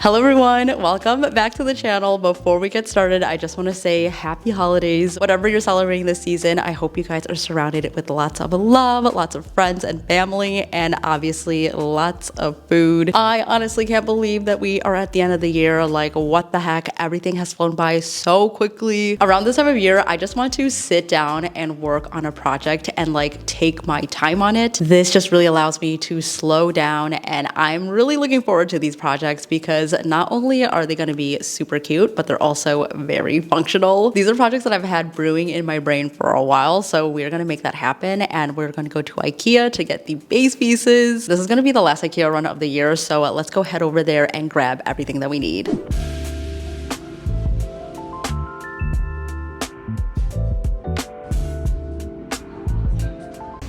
Hello everyone, welcome back to the channel. Before we get started, I just want to say happy holidays. Whatever you're celebrating this season, I hope you guys are surrounded with lots of love, lots of friends and family, and obviously lots of food. I honestly can't believe that we are at the end of the year. Like, what the heck? Everything has flown by so quickly. Around this time of year, I just want to sit down and work on a project and like take my time on it. This just really allows me to slow down, and I'm really looking forward to these projects because not only are they going to be super cute, but they're also very functional. These are projects that I've had brewing in my brain for a while, so we're going to make that happen, and we're going to go to IKEA to get the base pieces. This is going to be the last IKEA run of the year, so let's go head over there and grab everything that we need.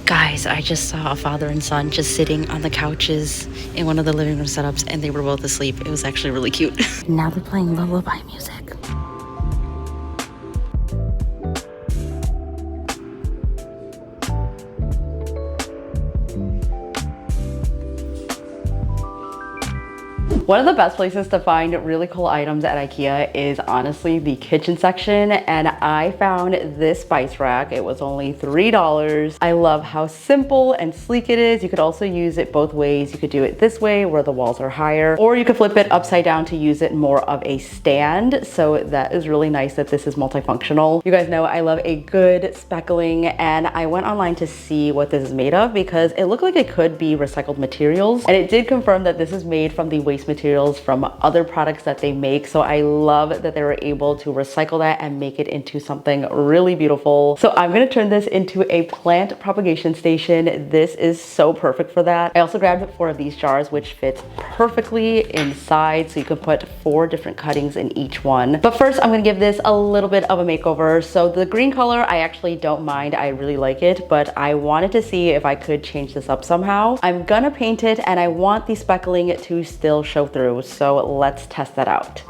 Guys, I just saw a father and son just sitting on the couches in one of the living room setups, and they were both asleep. It was actually really cute. Now they're playing lullaby music. One of the best places to find really cool items at IKEA is honestly the kitchen section, and I found this spice rack. It was only $3. I love how simple and sleek it is. You could also use it both ways. You could do it this way where the walls are higher, or you could flip it upside down to use it more of a stand. So that is really nice that this is multifunctional. You guys know I love a good speckling, and I went online to see what this is made of because it looked like it could be recycled materials, and it did confirm that this is made from the waste materials from other products that they make. So I love that they were able to recycle that and make it into something really beautiful. So I'm going to turn this into a plant propagation station. This is so perfect for that. I also grabbed 4 of these jars, which fits perfectly inside, so you can put 4 different cuttings in each one. But first, I'm going to give this a little bit of a makeover. So the green color, I actually don't mind. I really like it, but I wanted to see if I could change this up somehow. I'm gonna paint it, and I want the speckling to still show through. So let's test that out.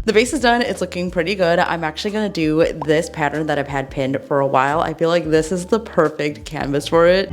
The base is done. It's looking pretty good. I'm actually gonna do this pattern that I've had pinned for a while. I feel like this is the perfect canvas for it.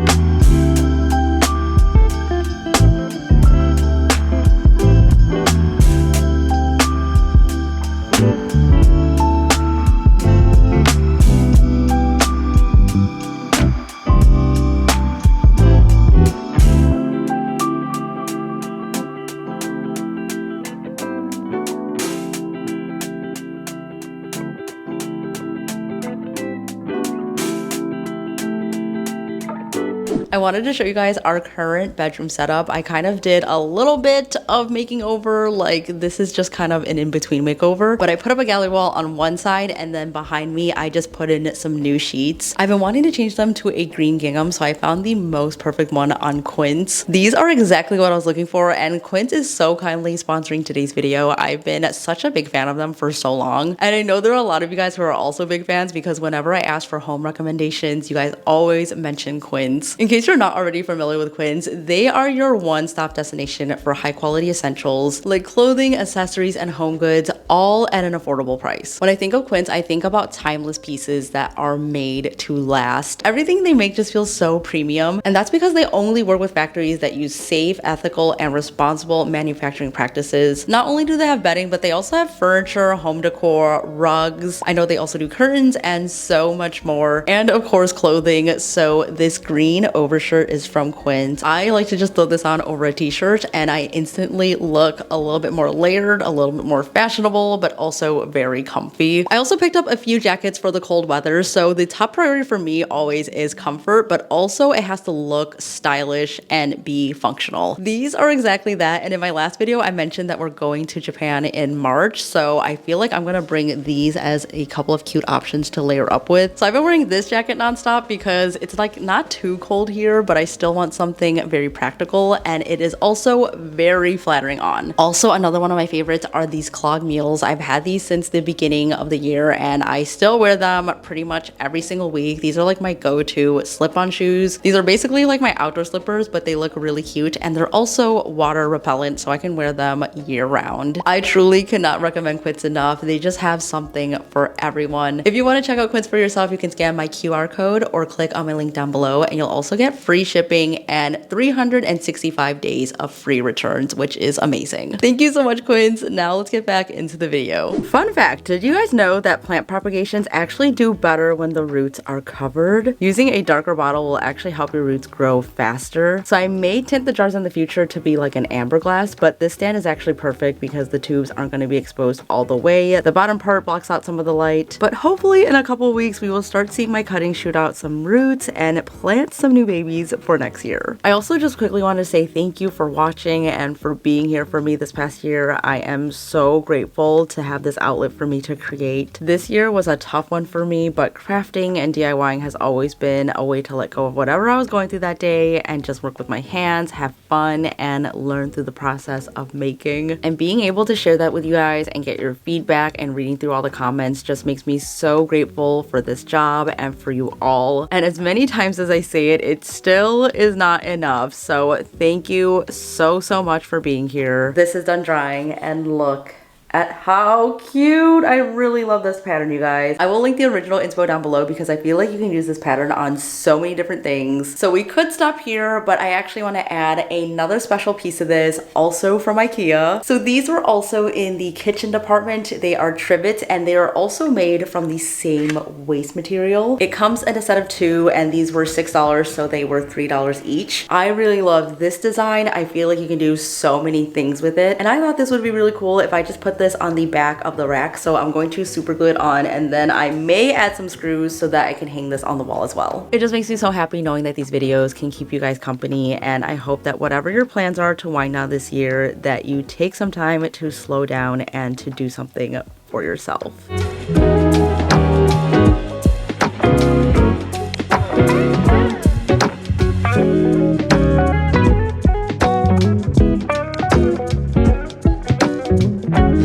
I wanted to show you guys our current bedroom setup. I kind of did a little bit of making over, like this is just kind of an in-between makeover, but I put up a gallery wall on one side, and then behind me I just put in some new sheets. I've been wanting to change them to a green gingham, so I found the most perfect one on Quince. These are exactly what I was looking for, and Quince is so kindly sponsoring today's video. I've been such a big fan of them for so long, and I know there are a lot of you guys who are also big fans because whenever I ask for home recommendations, you guys always mention Quince. In case you're not already familiar with Quince, they are your one-stop destination for high-quality essentials like clothing, accessories, and home goods, all at an affordable price. When I think of Quince, I think about timeless pieces that are made to last. Everything they make just feels so premium, and that's because they only work with factories that use safe, ethical, and responsible manufacturing practices. Not only do they have bedding, but they also have furniture, home decor, rugs. I know they also do curtains and so much more, and of course clothing. So this green overshirt is from Quince. I like to just throw this on over a t-shirt, and I instantly look a little bit more layered, a little bit more fashionable, but also very comfy. I also picked up a few jackets for the cold weather, so the top priority for me always is comfort, but also it has to look stylish and be functional. These are exactly that, and in my last video I mentioned that we're going to Japan in March, so I feel like I'm gonna bring these as a couple of cute options to layer up with. So I've been wearing this jacket nonstop because it's like not too cold here, here, but I still want something very practical, and it is also very flattering on. Also, another one of my favorites are these clog meals. I've had these since the beginning of the year, and I still wear them pretty much every single week. These are like my go-to slip-on shoes. These are basically like my outdoor slippers, but they look really cute, and they're also water repellent, so I can wear them year round. I truly cannot recommend Quince enough. They just have something for everyone. If you want to check out Quince for yourself, you can scan my QR code or click on my link down below, and you'll also get free shipping and 365 days of free returns, which is amazing. Thank you so much, Quince. Now let's get back into the video. Fun fact, did you guys know that plant propagations actually do better when the roots are covered? Using a darker bottle will actually help your roots grow faster. So I may tint the jars in the future to be like an amber glass, but this stand is actually perfect because the tubes aren't going to be exposed all the way. The bottom part blocks out some of the light, but hopefully in a couple weeks we will start seeing my cuttings shoot out some roots and plant some new babies for next year. I also just quickly want to say thank you for watching and for being here for me this past year. I am so grateful to have this outlet for me to create. This year was a tough one for me, but crafting and DIYing has always been a way to let go of whatever I was going through that day and just work with my hands, have fun, and learn through the process of making. And being able to share that with you guys and get your feedback and reading through all the comments just makes me so grateful for this job and for you all. And as many times as I say it, it still is not enough. So thank you so much for being here. This is done drying, and look at how cute. I really love this pattern, you guys. I will link the original inspo down below because I feel like you can use this pattern on so many different things. So we could stop here, but I actually want to add another special piece of this, also from IKEA. So these were also in the kitchen department. They are trivets, and they are also made from the same waste material. It comes in a set of 2, and these were $6, so they were $3 each. I really love this design. I feel like you can do so many things with it, and I thought this would be really cool if I just put this on the back of the rack. So I'm going to super glue it on, and then I may add some screws so that I can hang this on the wall as well. It just makes me so happy knowing that these videos can keep you guys company, and I hope that whatever your plans are to wind down this year, that you take some time to slow down and to do something for yourself.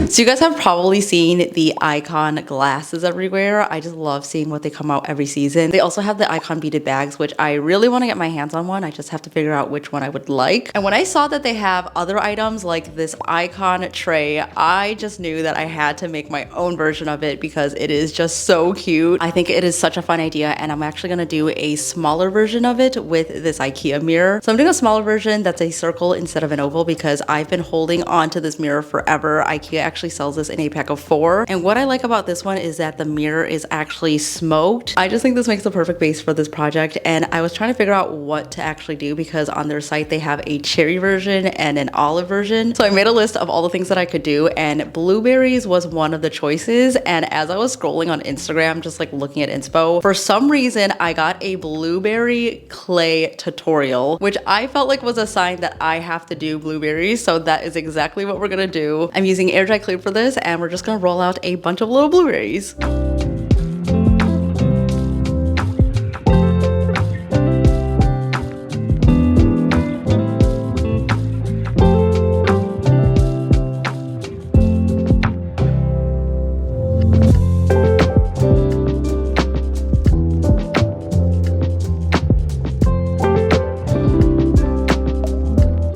So you guys have probably seen the Icon glasses everywhere. I just love seeing what they come out every season. They also have the Icon beaded bags, which I really want to get my hands on one. I just have to figure out which one I would like. And when I saw that they have other items like this Icon tray, I just knew that I had to make my own version of it because it is just so cute. I think it is such a fun idea, and I'm actually going to do a smaller version of it with this IKEA mirror. So I'm doing a smaller version that's a circle instead of an oval because I've been holding on to this mirror forever. IKEA actually sells this in a pack of 4, and what I like about this one is that the mirror is actually smoked. I just think this makes the perfect base for this project, and I was trying to figure out what to actually do because on their site they have a cherry version and an olive version. So I made a list of all the things that I could do, and blueberries was one of the choices. And as I was scrolling on Instagram just like looking at inspo, for some reason I got a blueberry clay tutorial, which I felt like was a sign that I have to do blueberries. So that is exactly what we're gonna do. I'm using air dry clay for this, and we're just gonna roll out a bunch of little blueberries.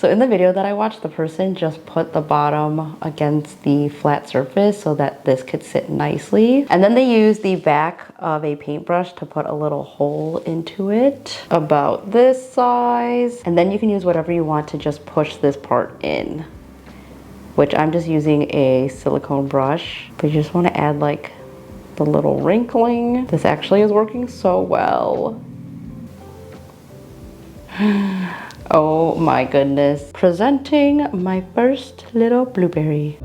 So in the video that I watched, the person just put the bottom against the flat surface so that this could sit nicely. And then they used the back of a paintbrush to put a little hole into it about this size. And then you can use whatever you want to just push this part in, which I'm just using a silicone brush. But you just want to add like the little wrinkling. This actually is working so well. Oh my goodness. Presenting my first little blueberry.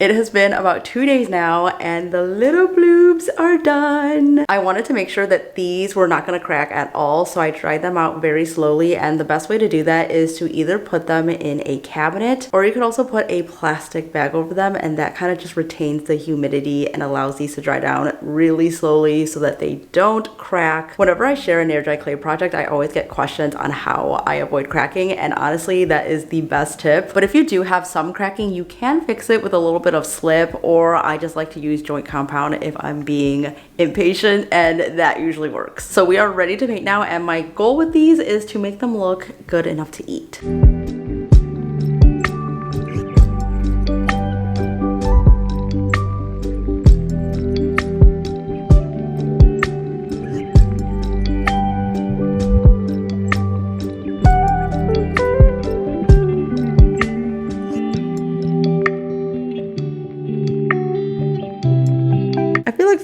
It has been about 2 days now and the little bloobs are done. I wanted to make sure that these were not gonna crack at all, so I dried them out very slowly, and the best way to do that is to either put them in a cabinet, or you could also put a plastic bag over them, and that kind of just retains the humidity and allows these to dry down really slowly so that they don't crack. Whenever I share an air dry clay project, I always get questions on how I avoid cracking, and honestly that is the best tip. But if you do have some cracking, you can fix it with a little bit of slip, or I just like to use joint compound if I'm being impatient, and that usually works. So we are ready to paint now, and my goal with these is to make them look good enough to eat.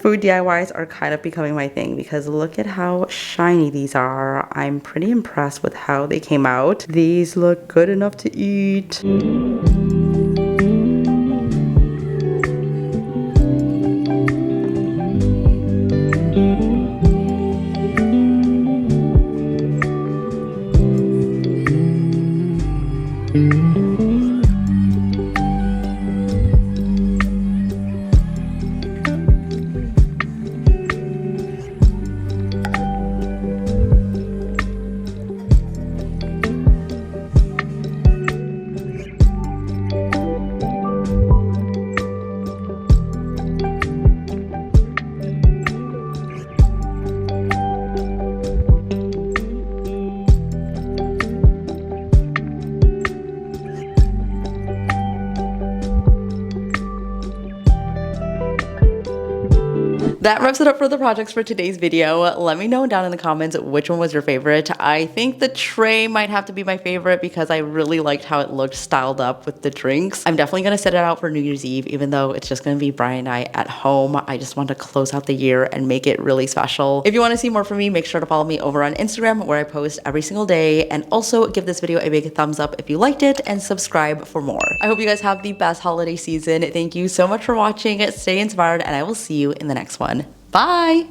Food DIYs are kind of becoming my thing because look at how shiny these are. I'm pretty impressed with how they came out. These look good enough to eat. That wraps it up for the projects for today's video. Let me know down in the comments which one was your favorite. I think the tray might have to be my favorite because I really liked how it looked styled up with the drinks. I'm definitely gonna set it out for New Year's Eve, even though it's just gonna be Brian and I at home. I just want to close out the year and make it really special. If you want to see more from me, make sure to follow me over on Instagram where I post every single day, and also give this video a big thumbs up if you liked it and subscribe for more. I hope you guys have the best holiday season. Thank you so much for watching. Stay inspired, and I will see you in the next one. Bye!